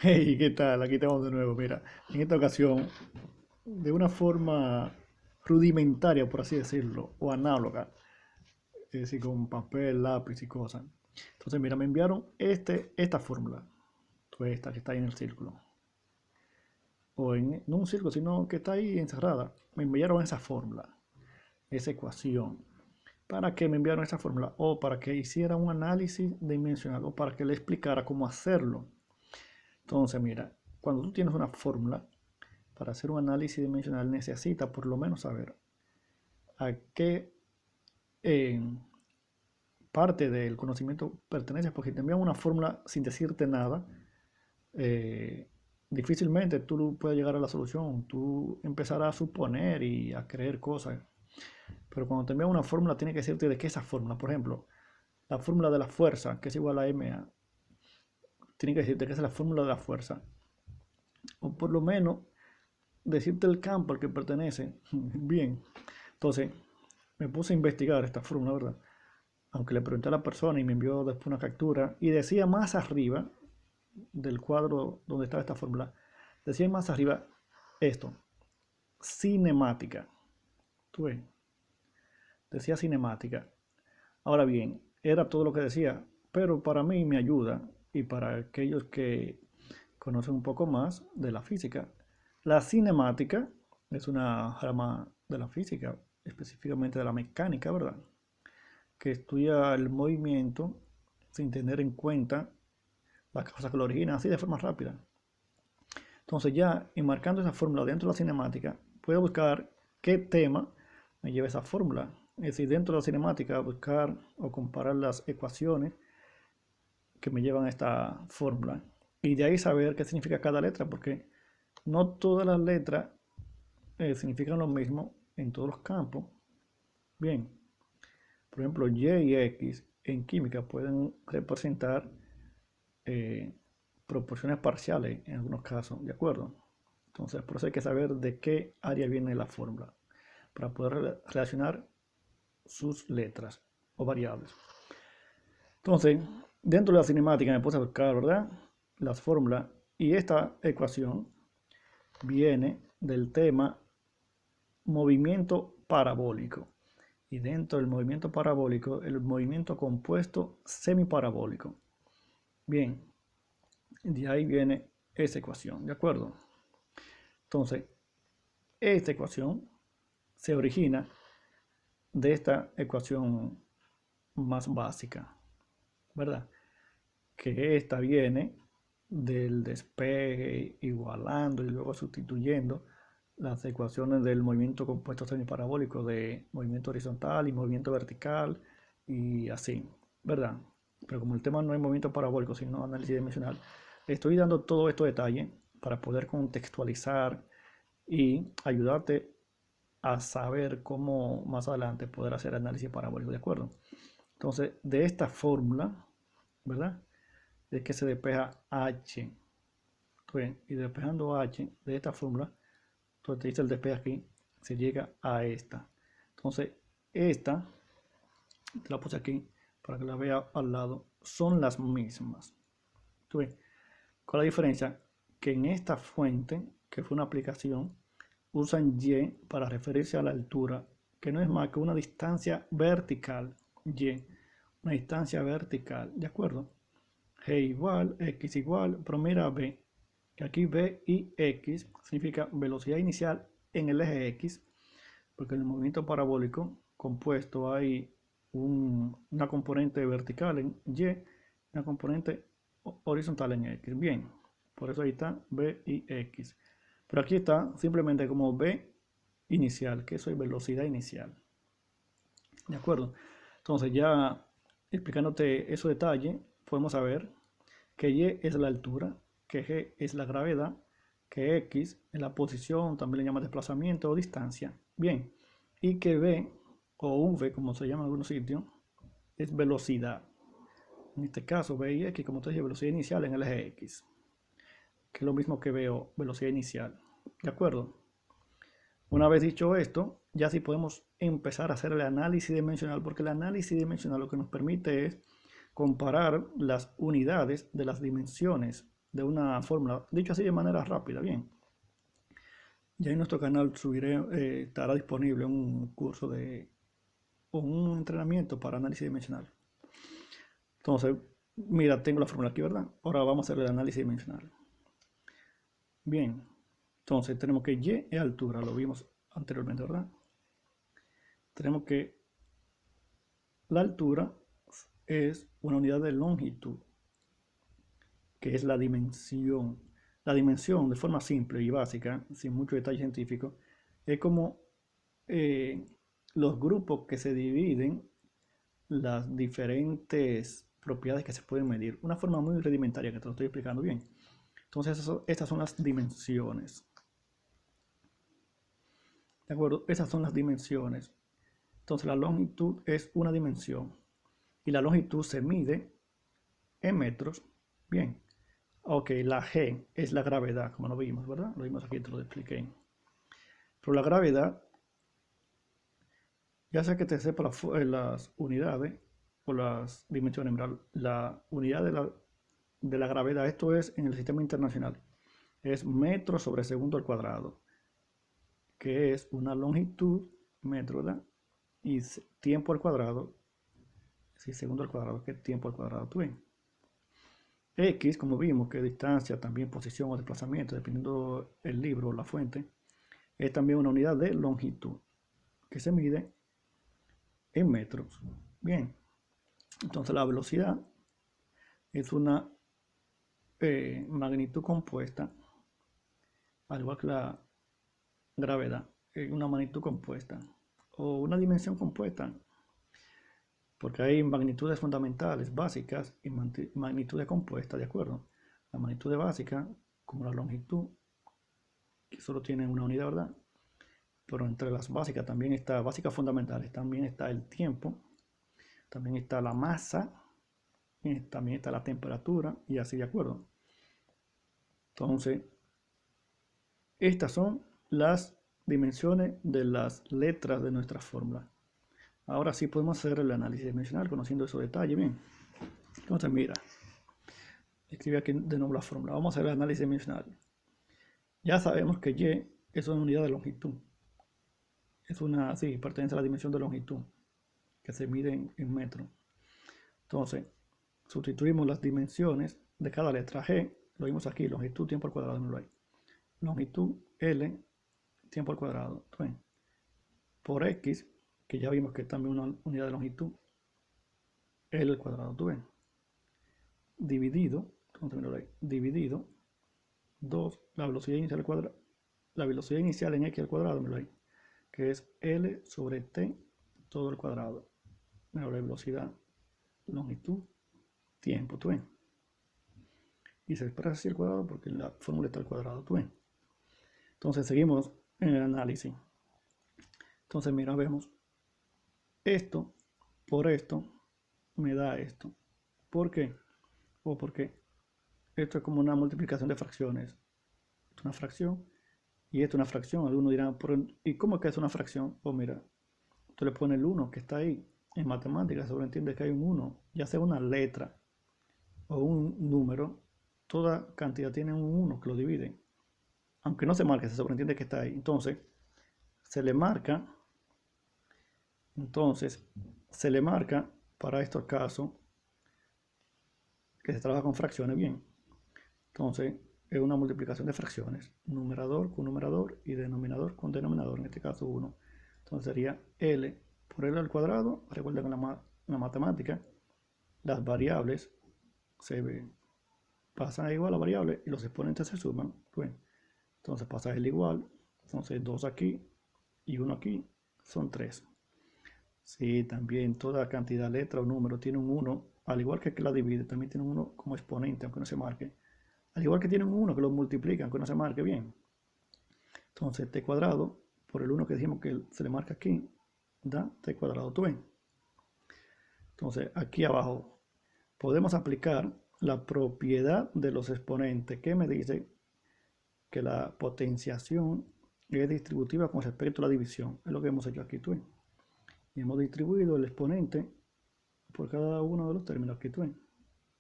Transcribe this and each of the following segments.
Hey, ¿qué tal? Aquí estamos de nuevo. Mira, en esta ocasión, de una forma rudimentaria, por así decirlo, o análoga, es decir, con papel, lápiz y cosas. Entonces, mira, me enviaron esta fórmula, pues esta que está ahí en el círculo, o en, no un círculo, sino que está ahí encerrada. Me enviaron esa fórmula, esa ecuación. ¿Para qué me enviaron esa fórmula? O para que hiciera un análisis dimensional, o para que le explicara cómo hacerlo. Entonces, mira, cuando tú tienes una fórmula, para hacer un análisis dimensional necesita por lo menos saber a qué eh, parte del conocimiento pertenece, porque si te envían una fórmula sin decirte nada, eh, difícilmente tú puedes llegar a la solución, tú empezarás a suponer y a creer cosas, pero cuando te envían una fórmula tiene que decirte de qué es esa fórmula. Por ejemplo, la fórmula de la fuerza, que es igual a ma, tiene que decirte que es la fórmula de la fuerza, o por lo menos decirte el campo al que pertenece. Bien, entonces me puse a investigar esta fórmula, ¿verdad? Aunque le pregunté a la persona y me envió después una captura, y decía más arriba del cuadro donde estaba esta fórmula, decía más arriba esto, cinemática. ¿Tú ves? Decía cinemática. Ahora bien, era todo lo que decía, pero para mí me ayuda y para aquellos que conocen un poco más de la física. La cinemática es una rama de la física, específicamente de la mecánica, ¿verdad? Que estudia el movimiento sin tener en cuenta las cosas que lo originan, así de forma rápida. Entonces ya enmarcando esa fórmula dentro de la cinemática, puedo buscar qué tema me lleva esa fórmula. Es decir, dentro de la cinemática buscar o comparar las ecuaciones que me llevan a esta fórmula. Y de ahí saber qué significa cada letra, porque no todas las letras significan lo mismo en todos los campos. Bien, por ejemplo, Y y X en química pueden representar eh, proporciones parciales en algunos casos, ¿de acuerdo? Entonces, por eso hay que saber de qué área viene la fórmula para poder relacionar sus letras o variables. Entonces, dentro de la cinemática me puse a buscar, ¿verdad? Las fórmulas y esta ecuación viene del tema movimiento parabólico. Y dentro del movimiento parabólico, el movimiento compuesto semiparabólico. Bien, de ahí viene esa ecuación, ¿de acuerdo? Entonces, esta ecuación se origina de esta ecuación más básica, ¿verdad? Que esta viene del despeje igualando y luego sustituyendo las ecuaciones del movimiento compuesto semiparabólico de movimiento horizontal y movimiento vertical y así, ¿verdad? Pero como el tema no es movimiento parabólico, sino análisis dimensional, estoy dando todo estos detalles para poder contextualizar y ayudarte a saber cómo más adelante poder hacer análisis parabólico, ¿de acuerdo? Entonces, de esta fórmula, ¿verdad? Es que se despeja H. Bien, y despejando H de esta fórmula, entonces te dice el despeje aquí, se llega a esta. Entonces, esta, te la puse aquí para que la vea al lado, son las mismas. ¿Tú ves? ¿Cuál es la diferencia? Que en esta fuente, que fue una aplicación, usan Y para referirse a la altura, que no es más que una distancia vertical. Y, una distancia vertical, ¿de acuerdo? G igual, X igual, pero mira B, que aquí B y X significa velocidad inicial en el eje X, porque en el movimiento parabólico compuesto hay una componente vertical en Y, una componente horizontal en X. Bien, por eso ahí está B y X. Pero aquí está simplemente como B inicial, que eso es velocidad inicial. ¿De acuerdo? Entonces ya explicándote esos detalles, podemos saber que Y es la altura, que G es la gravedad, que X es la posición, también le llama desplazamiento o distancia. Bien, y que V o V, como se llama en algunos sitios, es velocidad. En este caso, V y X, como te dije, velocidad inicial en el eje X, que es lo mismo que veo, velocidad inicial. ¿De acuerdo? Una vez dicho esto, ya sí podemos empezar a hacer el análisis dimensional, porque el análisis dimensional lo que nos permite es comparar las unidades de las dimensiones de una fórmula, dicho así de manera rápida, bien. Ya en nuestro canal estará disponible un curso o un entrenamiento para análisis dimensional. Entonces, mira, tengo la fórmula aquí, ¿verdad? Ahora vamos a hacer el análisis dimensional. Bien, entonces tenemos que y es altura, lo vimos anteriormente, ¿verdad? Tenemos que la altura es una unidad de longitud, que es la dimensión. La dimensión, de forma simple y básica, sin mucho detalle científico, es como eh, los grupos que se dividen las diferentes propiedades que se pueden medir. Una forma muy rudimentaria que te lo estoy explicando bien. Entonces, estas son las dimensiones. ¿De acuerdo? Esas son las dimensiones. Entonces, la longitud es una dimensión. Y la longitud se mide en metros. Bien. Ok, la G es la gravedad, como lo vimos, ¿verdad? Lo vimos aquí, te lo expliqué. Pero la gravedad, ya sea que te sepa las unidades o las dimensiones, la unidad de la gravedad, esto es en el sistema internacional, es metros sobre segundo al cuadrado, que es una longitud, metro, ¿verdad? Y tiempo al cuadrado, sí, segundo al cuadrado, que es tiempo al cuadrado, tú ves. X, como vimos, que es distancia, también posición o desplazamiento, dependiendo el libro o la fuente, es también una unidad de longitud, que se mide en metros. Bien, entonces la velocidad es una magnitud compuesta, al igual que la gravedad, es una magnitud compuesta o una dimensión compuesta, porque hay magnitudes fundamentales básicas y magnitudes compuestas, ¿de acuerdo? La magnitud básica, como la longitud, que solo tiene una unidad, ¿verdad? Pero entre las básicas también está, básicas fundamentales, también está el tiempo, también está la masa, también está la temperatura y así, ¿de acuerdo? Entonces, estas son las dimensiones de las letras de nuestra fórmula. Ahora sí podemos hacer el análisis dimensional conociendo esos detalles. Bien, entonces mira, escribe aquí de nuevo la fórmula. Vamos a hacer el análisis dimensional. Ya sabemos que y es una unidad de longitud. Sí, pertenece a la dimensión de longitud, que se mide en metros. Entonces, sustituimos las dimensiones de cada letra. G, lo vimos aquí, longitud, tiempo al cuadrado, longitud, L, tiempo al cuadrado. Entonces, por X, que ya vimos que es también una unidad de longitud, L al cuadrado, ¿tú ves? Dividido, dividido, 2, la velocidad inicial al cuadrado, la velocidad inicial en X al cuadrado, que es L sobre T todo al cuadrado. La velocidad, longitud, tiempo, ¿tú ves? Y se expresa así al cuadrado porque la fórmula está al cuadrado, ¿tú ves? Entonces seguimos en el análisis. Entonces mira, vemos esto por esto me da esto. ¿Por qué? O porque esto es como una multiplicación de fracciones. Esto es una fracción y esto es una fracción. Algunos dirán, ¿y cómo es que es una fracción? Pues mira, tú le pones el 1 que está ahí. En matemáticas sobreentiende que hay un 1, ya sea una letra o un número, toda cantidad tiene un 1 que lo divide. Aunque no se marque, se sobreentiende que está ahí. Se le marca, entonces, se le marca para estos casos que se trabaja con fracciones bien. Entonces, es una multiplicación de fracciones, numerador con numerador y denominador con denominador, en este caso 1. Entonces sería L por L al cuadrado. Recuerden que en la matemática las variables se pasan a igual a variables y los exponentes se suman. Bueno, entonces pasa el igual, entonces 2 aquí y 1 aquí son 3. Sí, también toda cantidad, letra o número tiene un 1, al igual que la divide, también tiene un 1 como exponente, aunque no se marque. Al igual que tiene un 1 que lo multiplica, aunque no se marque bien. Entonces, t cuadrado, por el 1 que dijimos que se le marca aquí, da t cuadrado, ¿tú ves? Entonces, aquí abajo podemos aplicar la propiedad de los exponentes, que me dice que la potenciación es distributiva con respecto a la división. Es lo que hemos hecho aquí, ¿tú ves? Y hemos distribuido el exponente por cada uno de los términos aquí, ¿tú ves?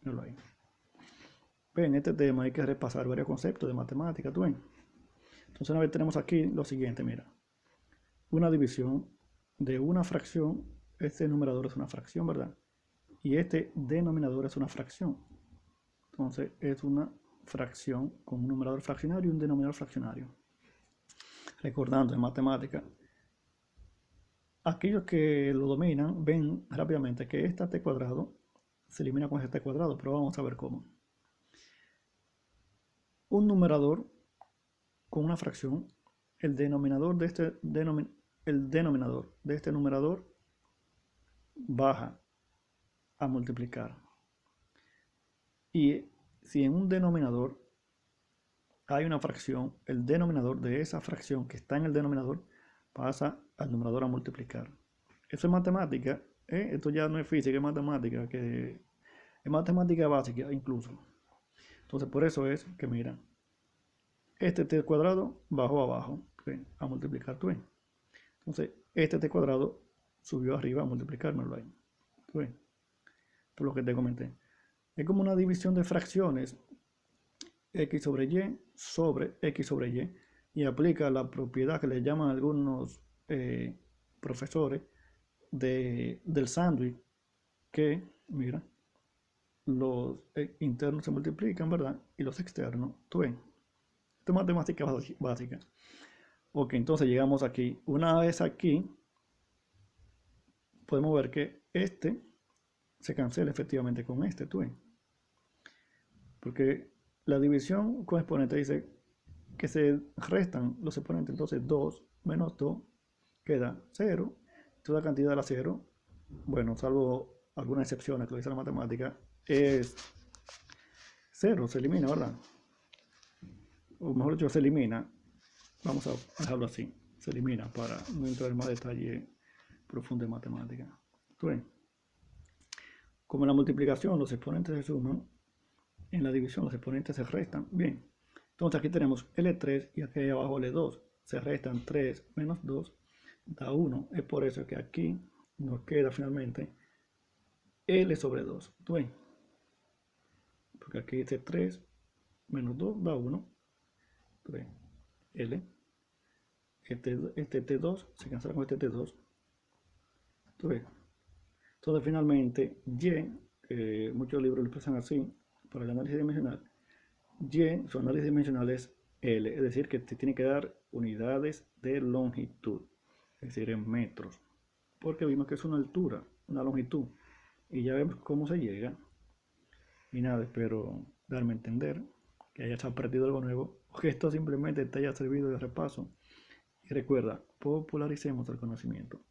Míralo ahí. En este tema hay que repasar varios conceptos de matemática, ¿tú ves? Entonces una vez tenemos aquí lo siguiente, mira. Una división de una fracción, este numerador es una fracción, ¿verdad? Y este denominador es una fracción. Entonces es una fracción con un numerador fraccionario y un denominador fraccionario. Recordando en matemática, aquellos que lo dominan ven rápidamente que este t cuadrado se elimina con este t cuadrado, pero vamos a ver cómo. Un numerador con una fracción, el denominador de este numerador baja a multiplicar. Y si en un denominador hay una fracción, el denominador de esa fracción que está en el denominador pasa al numerador a multiplicar. Eso es matemática, ¿eh? Esto ya no es física, es matemática, que es matemática básica incluso. Entonces por eso es que mira, este t cuadrado bajó abajo, ¿ven? A multiplicar, ¿tú ves? Entonces este t cuadrado subió arriba a multiplicármelo ahí, ¿tú ves? Por lo que te comenté. Es como una división de fracciones, x sobre x sobre y aplica la propiedad que le llaman algunos profesores del sándwich, que, mira, los internos se multiplican, ¿verdad? Y los externos, ¿tú ves? Esto es matemática básica. Ok, entonces llegamos aquí. Una vez aquí, podemos ver que este se cancela efectivamente con este, ¿tú ves? Porque la división con exponentes dice que se restan los exponentes, entonces 2 menos 2 queda 0, toda cantidad de la 0, bueno, salvo algunas excepciones que lo dice la matemática, es 0, se elimina, ¿verdad? O mejor dicho, se elimina, vamos a dejarlo así, se elimina para no entrar en más detalle profundo en matemática. Entonces, como en la multiplicación los exponentes se suman, en la división los exponentes se restan. Bien, entonces aquí tenemos L3 y aquí abajo L2. Se restan 3 menos 2 da 1. Es por eso que aquí nos queda finalmente L sobre 2. ¿Tú ves? Porque aquí dice 3 menos 2 da 1. ¿Tú ves? L. Este T2 se cancela con este T2. ¿Tú ves? Entonces finalmente Y, muchos libros lo expresan así, para el análisis dimensional. Y, su análisis dimensional es L, es decir, que te tiene que dar unidades de longitud, es decir, en metros, porque vimos que es una altura, una longitud, y ya vemos cómo se llega. Y nada, espero darme a entender, que hayas aprendido algo nuevo, o que esto simplemente te haya servido de repaso. Y recuerda, popularicemos el conocimiento.